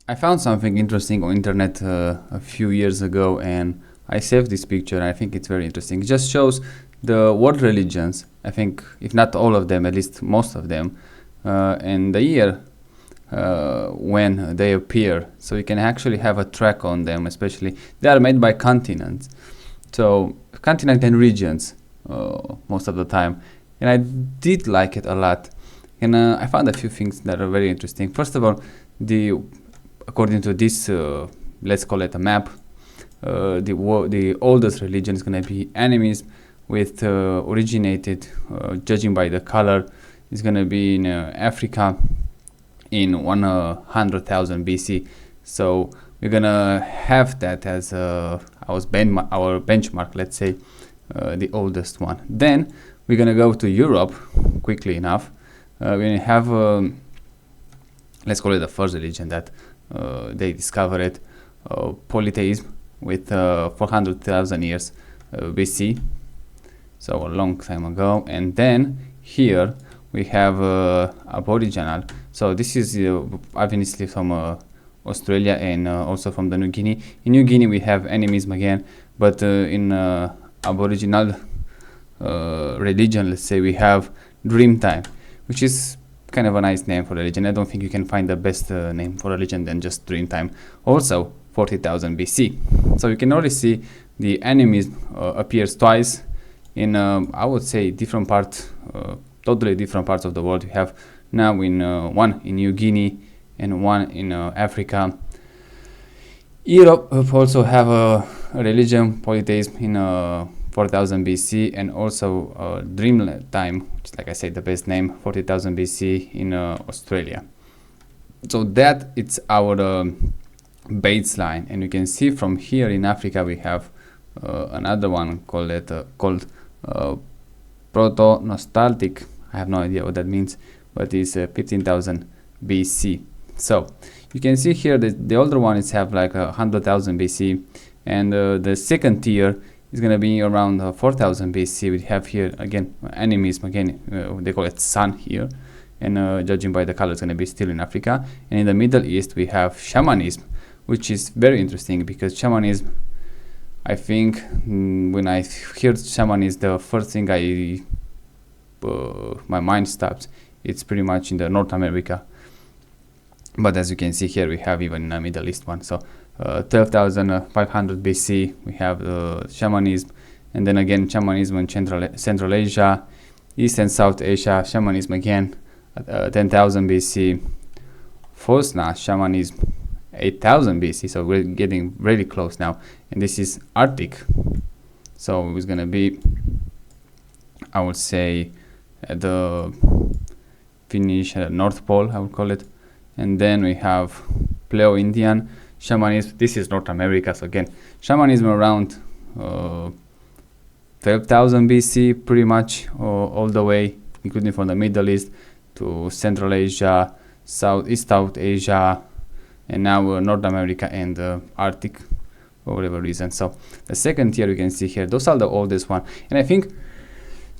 I found something interesting on internet a few years ago, and I saved this picture. And I think it's very interesting. It just shows the world religions. I think, if not all of them, at least most of them, and the year when they appear. So you can actually have a track on them. Especially, they are made by continents. So continent and regions most of the time, and I did like it a lot. And I found a few things that are very interesting. First of all, the according to this, let's call it a map, the oldest religion is going to be animism, with originated, judging by the color, is going to be in Africa in 100,000 BC. So we're going to have that as our benchmark, let's say, the oldest one. Then we're going to go to Europe quickly enough. We're going to have, let's call it the first religion that they discovered, polytheism, with 400,000 years BC, so a long time ago. And then here we have Aboriginal. So this is obviously from Australia, and also from the New Guinea. In New Guinea we have animism again, but in Aboriginal religion, let's say, we have Dreamtime, which is kind of a nice name for religion. I don't think you can find the best name for religion than just Dreamtime. Also 40,000 BC. So you can already see the animism appears twice in I would say different parts, totally different parts of the world. You have now in one in New Guinea and one in Africa. Europe also have a religion, polytheism, in 4000 BC, and also Dreamtime, which is, like I said, the best name, 40,000 BC in Australia. So that it's our baseline, and you can see from here in Africa we have another one called proto-nostalgic. I have no idea what that means, but it's 15,000 BC. So you can see here that the older one is have like 100,000 BC, and the second tier is going to be around 4,000 BC. We have here again animism, again they call it sun here, and judging by the color it's going to be still in Africa. And in the Middle East we have shamanism, which is very interesting, because shamanism, I think, when I hear shamanism, the first thing my mind stops, it's pretty much in the North America. But as you can see here, we have even a Middle East one. So 12,500 BC we have shamanism, and then again shamanism in Central Asia, East and South Asia, shamanism again 10,000 BC. Fosna shamanism 8,000 BC, so we're getting really close now. And this is Arctic, so it's gonna be, I would say, at the Finnish North Pole, I would call it. And then we have Pleo-Indian shamanism. This is North America, so again shamanism around 12,000 BC, pretty much all the way, including from the Middle East to Central Asia, South Asia, and now North America and Arctic, for whatever reason. So the second tier you can see here, those are the oldest one, and I think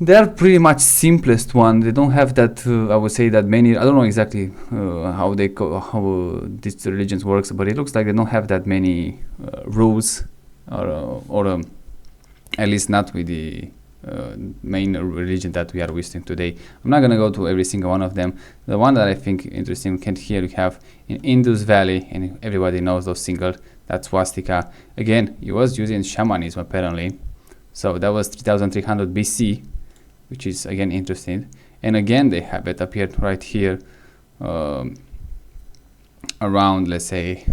they are pretty much simplest one. They don't have that I would say that many, I don't know exactly how these religions works, but it looks like they don't have that many rules, or at least not with the main religion that we are visiting today. I'm not gonna go to every single one of them. The one that I think interesting, here you have in Indus Valley, and everybody knows those symbols, that's swastika. Again, it was used in shamanism apparently, so that was 3,300 BC, which is again interesting. And again they have it appeared right here around, let's say,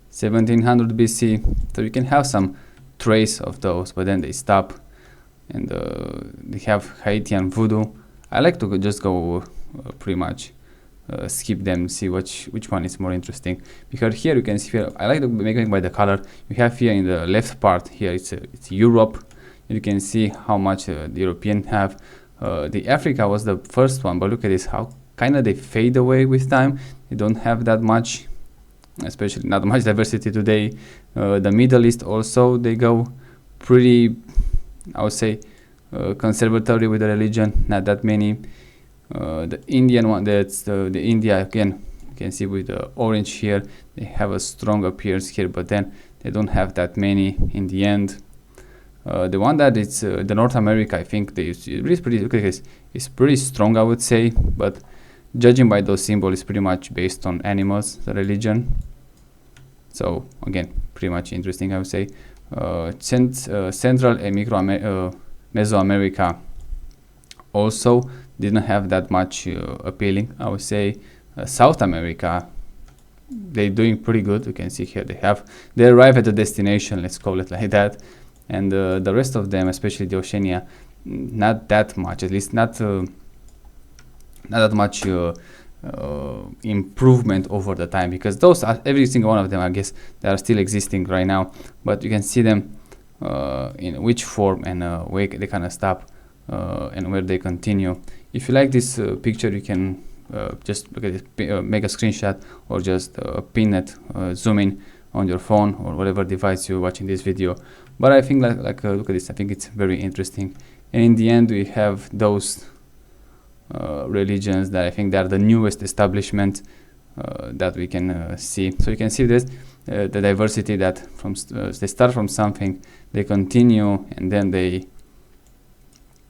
1700 BC. So you can have some trace of those, but then they stop. And they have Haitian voodoo. I like to just go pretty much skip them, see which one is more interesting, because here you can see here, I like to make it by the color. You have here in the left part here, it's Europe. You can see how much the European have. The Africa was the first one, but look at this, how kind of they fade away with time. They don't have that much, especially not much diversity today. The Middle East also, they go pretty, I would say, conservatory with the religion, not that many. The Indian one, that's the India again. You can see with the orange here, they have a strong appearance here, but then they don't have that many in the end. The one that is the North America, I think it's pretty, look at this, it's pretty strong, I would say, but judging by those symbols, it's pretty much based on animals, the religion. So again, pretty much interesting, I would say. Central and Mesoamerica also didn't have that much appealing, I would say. South America, they're doing pretty good. You can see here they arrive at the destination, let's call it like that. And the rest of them, especially the Oceania, not that much, at least not that much improvement over the time, because those are, every single one of them, I guess, they are still existing right now, but you can see them in which form and where they kind of stop and where they continue. If you like this picture, you can just look at it, make a screenshot, or just pin it, zoom in on your phone or whatever device you're watching this video. But I think look at this, I think it's very interesting. And in the end, we have those religions that I think they are the newest establishment that we can see. So you can see this, the diversity that from they start from something, they continue, and then they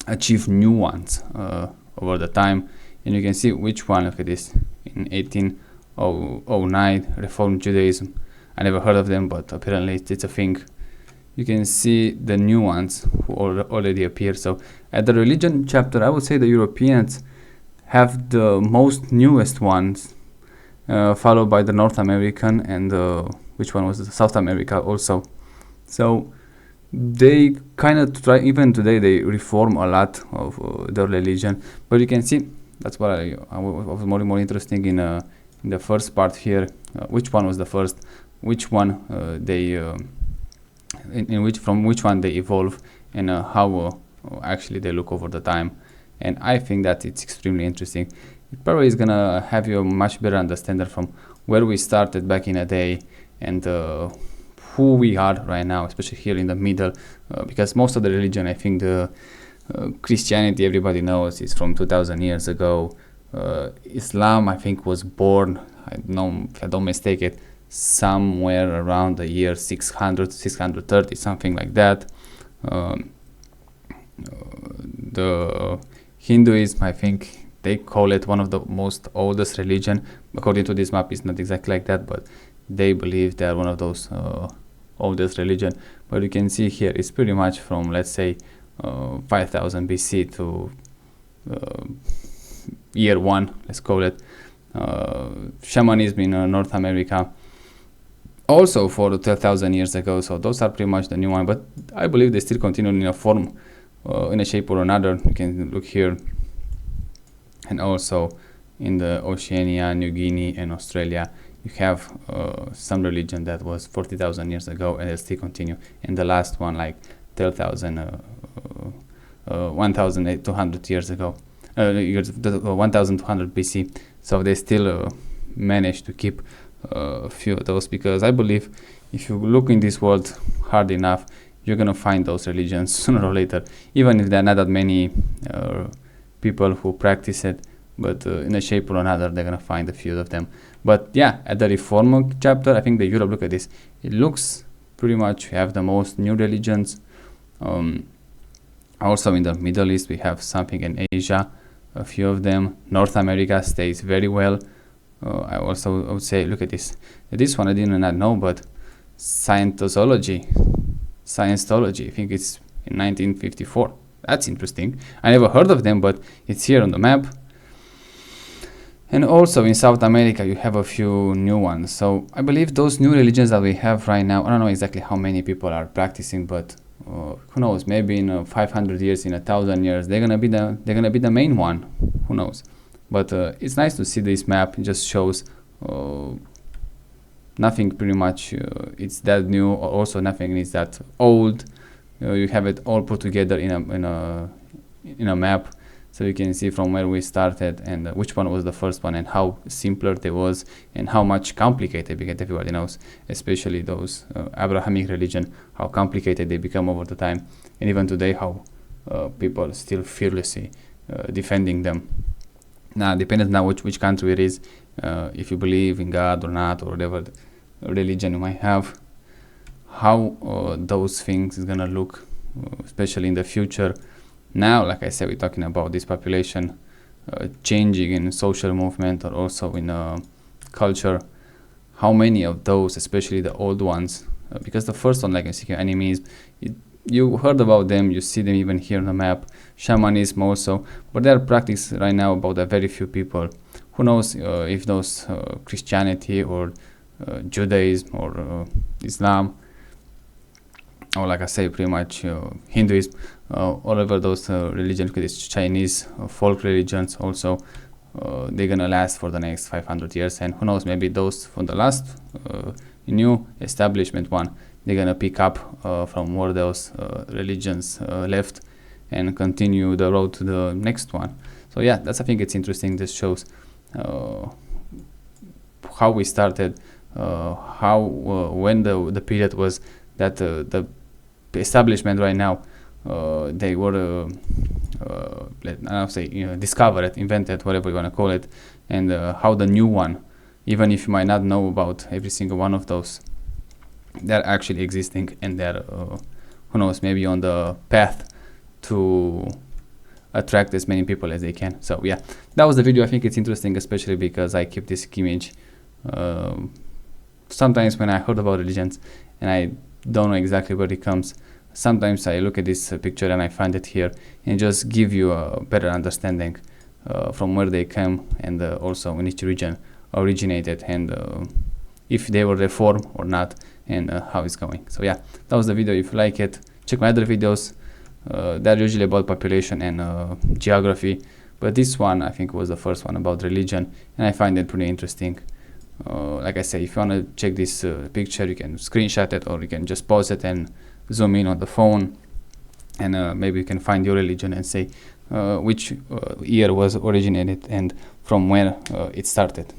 achieve new ones over the time. And you can see which one. Look at this, in 1809, Reformed Judaism. I never heard of them, but apparently it's a thing. You can see the new ones who already appear. So at the religion chapter, I would say the Europeans have the most newest ones, followed by the North American, and which one was the South America also. So they kind of try, even today they reform a lot of their religion. But you can see, that's what I was more interesting in the first part here. Which one was the first? Which one from which one they evolve, and how actually they look over the time. And I think that it's extremely interesting. It probably is gonna have you a much better understanding from where we started back in a day, and who we are right now, especially here in the middle, because most of the religion, I think the Christianity, everybody knows, is from 2000 years ago. Islam, I think, was born, if I don't mistake it, somewhere around the year 600, 630, something like that. The Hinduism, I think they call it one of the most oldest religion. According to this map, it's not exactly like that, but they believe they are one of those oldest religion. But you can see here, it's pretty much from, let's say, 5000 BC to year 1, let's call it. Shamanism in North America, also for 12,000 years ago. So those are pretty much the new one, but I believe they still continue in a form, in a shape or another. You can look here, and also in the Oceania, New Guinea, and Australia, you have some religion that was 40,000 years ago, and they still continue. And the last one, like 1,200 years ago, 1,200 BC. So they still managed to keep a few of those, because I believe if you look in this world hard enough, you're gonna find those religions sooner or later, even if there are not that many people who practice it, but in a shape or another, they're gonna find a few of them. But yeah, at the Reform chapter, I think the Europe, look at this, it looks pretty much have the most new religions. Also in the Middle East, we have something, in Asia, a few of them. North America stays very well. I would say, look at this. This one I did not know, but Scientology, I think it's in 1954. That's interesting. I never heard of them, but it's here on the map. And also in South America, you have a few new ones. So I believe those new religions that we have right now, I don't know exactly how many people are practicing, but who knows? Maybe in 500 years, in 1,000 years, they're gonna be the main one. Who knows? But it's nice to see this map. It just shows nothing pretty much. It's that new. Also, nothing is that old. You have it all put together in a map, so you can see from where we started, and which one was the first one, and how simpler it was, and how much complicated, because everybody knows, especially those Abrahamic religion, how complicated they become over the time, and even today how people still fearlessly defending them. Now, depending on which country it is, if you believe in God or not, or whatever religion you might have, how those things is gonna look, especially in the future. Now, like I said, we're talking about this population changing in social movement or also in culture. How many of those, especially the old ones, because the first one, like I see animes, you heard about them, you see them even here on the map, shamanism also, but they are practiced right now about a very few people. Who knows if those Christianity or Judaism or Islam, or like I say, pretty much Hinduism, all over those religions, these Chinese folk religions also, they're gonna last for the next 500 years, and who knows, maybe those from the last new establishment one, they're gonna pick up from where those religions left and continue the road to the next one. So yeah, I think it's interesting. This shows how we started, how when the period was that the establishment right now, they were I don't say discovered, invented, whatever you want to call it, and how the new one, even if you might not know about every single one of those, they're actually existing, and they're who knows, maybe on the path to attract as many people as they can. So yeah, that was the video. I think it's interesting, especially because I keep this image sometimes when I heard about religions and I don't know exactly where it comes. Sometimes I look at this picture and I find it here and just give you a better understanding from where they came, and also in each region originated, and if they were reformed or not, and how it's going. So yeah, that was the video. If you like it, check my other videos. They're usually about population and geography, but this one I think was the first one about religion, and I find it pretty interesting. Like I say, if you want to check this picture, you can screenshot it, or you can just pause it and zoom in on the phone, and maybe you can find your religion and say which year was originated and from where it started.